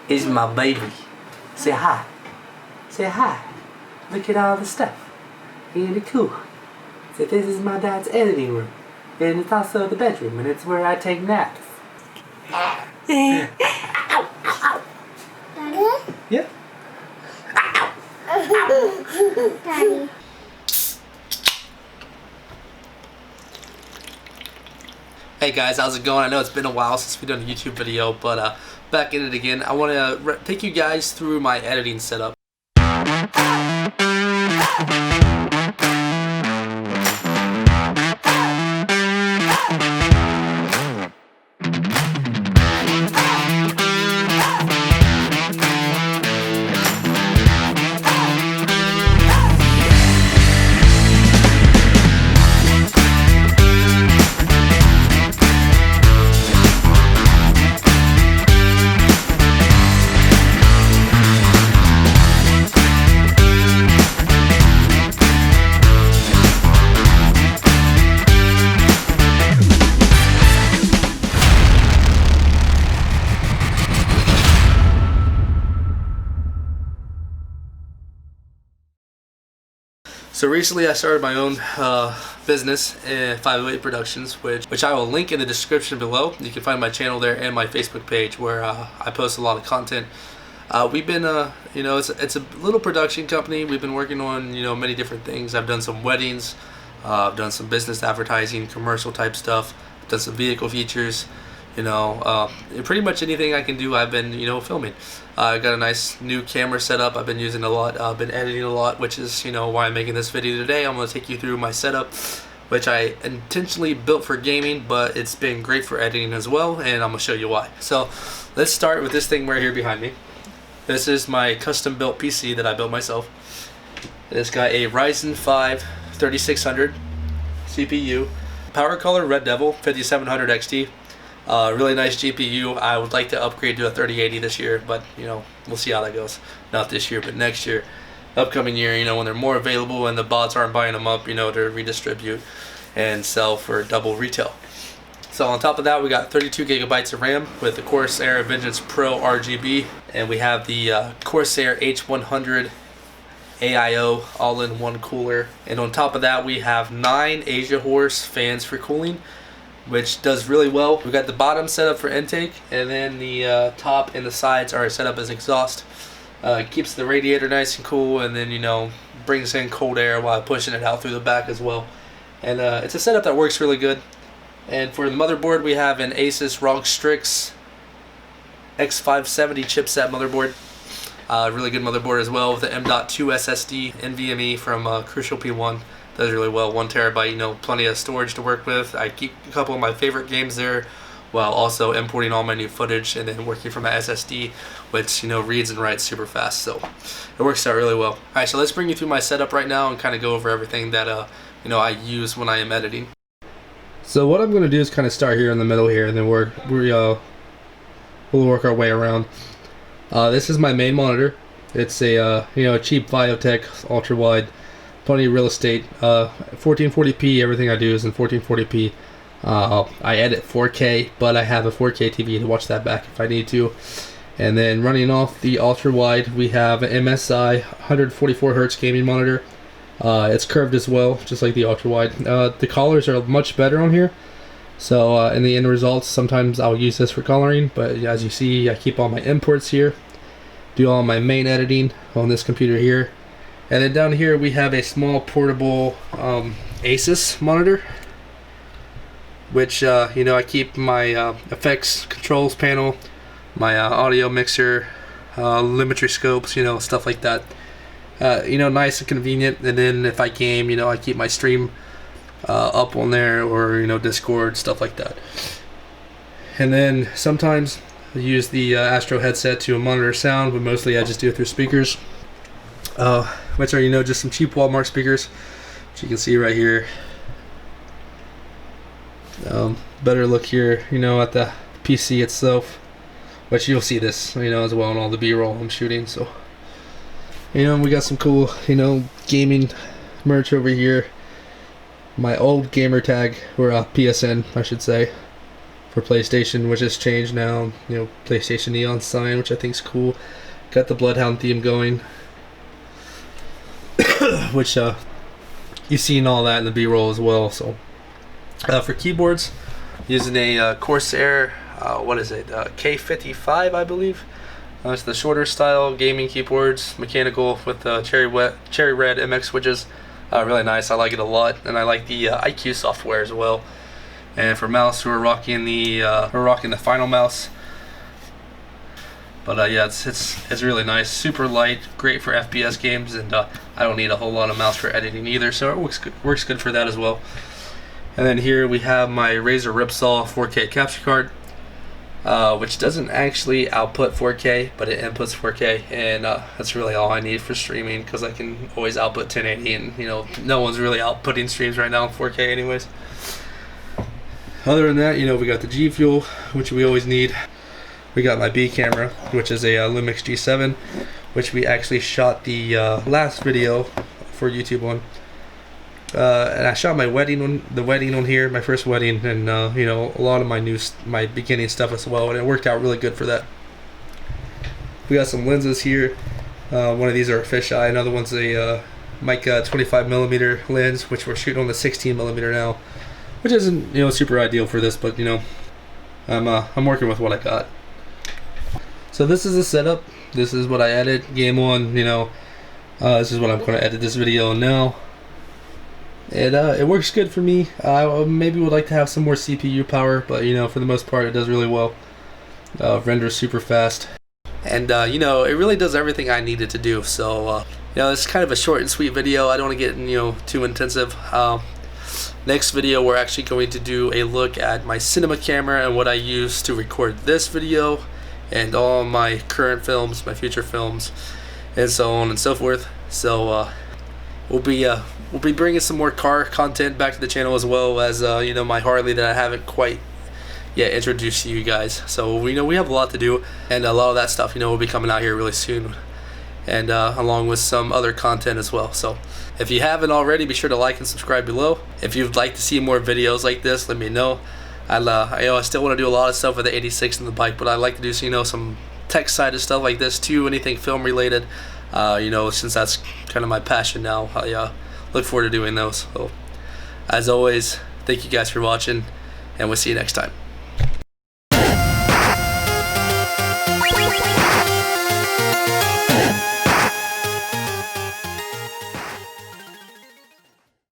is my baby. Say hi. Say hi. Look at all the stuff. Ain't it cool? So this is my dad's editing room. And it's also the bedroom, and it's where I take naps. Daddy? Yeah. Daddy. Hey guys, how's it going? I know it's been a while since we've done a YouTube video, but back in it again. I want to take you guys through my editing setup. So recently I started my own business, 508 Productions, which I will link in the description below. You can find my channel there and my Facebook page where I post a lot of content. We've been, it's a little production company. We've been working on, many different things. I've done some weddings, I've done some business advertising, commercial type stuff, I've done some vehicle features. Pretty much anything I can do, I've been, filming. I got a nice new camera set up. I've been using a lot. I've been editing a lot, which is, why I'm making this video today. I'm going to take you through my setup, which I intentionally built for gaming, but it's been great for editing as well, and I'm going to show you why. So let's start with this thing right here behind me. This is my custom built PC that I built myself. It's got a Ryzen 5 3600 CPU, Power Color Red Devil 5700 XT. Really nice GPU. I would like to upgrade to a 3080 this year, but we'll see how that goes. Not this year, but next year, upcoming year. When they're more available and the bots aren't buying them up, to redistribute and sell for double retail. So on top of that, we got 32 gigabytes of RAM with the Corsair Vengeance Pro RGB, and we have the Corsair H100 AIO all-in-one cooler. And on top of that, we have 9 Asia Horse fans for cooling, which does really well. We got the bottom set up for intake, and then the top and the sides are set up as exhaust. Keeps the radiator nice and cool, and then brings in cold air while pushing it out through the back as well. And it's a setup that works really good. And for the motherboard, we have an Asus ROG Strix X570 chipset motherboard. Really good motherboard as well with the M.2 SSD NVMe from Crucial P1. Does really well, 1 terabyte, plenty of storage to work with. I keep a couple of my favorite games there while also importing all my new footage and then working from my SSD, which reads and writes super fast, so it works out really well. Alright, so let's bring you through my setup right now and kind of go over everything that I use when I am editing. So what I'm going to do is kind of start here in the middle here, and then we'll work our way around. This is my main monitor. It's a cheap Viotech ultra wide. Plenty of real estate. 1440p. Everything I do is in 1440p. I edit 4K, but I have a 4K TV to watch that back if I need to. And then running off the ultra wide, we have an MSI 144 Hz gaming monitor. It's curved as well, just like the ultra wide. The colors are much better on here. So in the end results, sometimes I'll use this for coloring, but as you see, I keep all my imports here. Do all my main editing on this computer here. And then down here we have a small portable Asus monitor, which I keep my effects controls panel, my audio mixer, telemetry scopes, stuff like that. Nice and convenient. And then if I game, I keep my stream up on there, or Discord, stuff like that. And then sometimes I use the Astro headset to monitor sound, but mostly I just do it through speakers. Which are just some cheap Walmart speakers, which you can see right here. Better look here at the PC itself, which you'll see this as well in all the B-roll I'm shooting. So we got some cool gaming merch over here. My old gamer tag, or PSN I should say, for PlayStation, which has changed now. You know, PlayStation Neon sign, which I think is cool. Got the Bloodhound theme going, which you've seen all that in the B-roll as well. So for keyboards, using a Corsair, what is it, K55, I believe. It's the shorter style gaming keyboards, mechanical with the cherry red MX switches. Really nice. I like it a lot, and I like the IQ software as well. And for mouse, we're rocking the Final Mouse. But yeah, it's really nice, super light, great for FPS games, and I don't need a whole lot of mouse for editing either, so it works good for that as well. And then here we have my Razer Ripsaw 4K capture card, which doesn't actually output 4K, but it inputs 4K, and that's really all I need for streaming, because I can always output 1080, and you know, no one's really outputting streams right now in 4K anyways. Other than that, you know, we got the G Fuel, which we always need. We got my B camera, which is a Lumix G7, which we actually shot the last video for YouTube on. And I shot my wedding on here, my first wedding, and you know, a lot of my beginning stuff as well, and it worked out really good for that. We got some lenses here. One of these are a fisheye, another one's a Mica 25mm lens, which we're shooting on the 16mm now, which isn't, you know, super ideal for this, but you know, I'm working with what I got. So this is the setup. This is what I edit. Game on, you know, this is what I'm going to edit this video on now. It works good for me. I maybe would like to have some more CPU power, but you know, for the most part, it does really well. Renders super fast, and you know, it really does everything I needed to do. So you know, it's kind of a short and sweet video. I don't want to get, you know, too intensive. Next video, we're actually going to do a look at my cinema camera and what I use to record this video, and all my current films, my future films, and so on and so forth. So we'll be bringing some more car content back to the channel, as well as you know, my Harley that I haven't quite yet introduced to you guys. So we know we have a lot to do, and a lot of that stuff, you know, will be coming out here really soon, and along with some other content as well. So if you haven't already, be sure to like and subscribe below. If you'd like to see more videos like this, let me know. I still want to do a lot of stuff with the 86 and the bike, but I like to do, you know, some tech side of stuff like this too, anything film related, you know, since that's kind of my passion now. I look forward to doing those. So as always, thank you guys for watching, and we'll see you next time.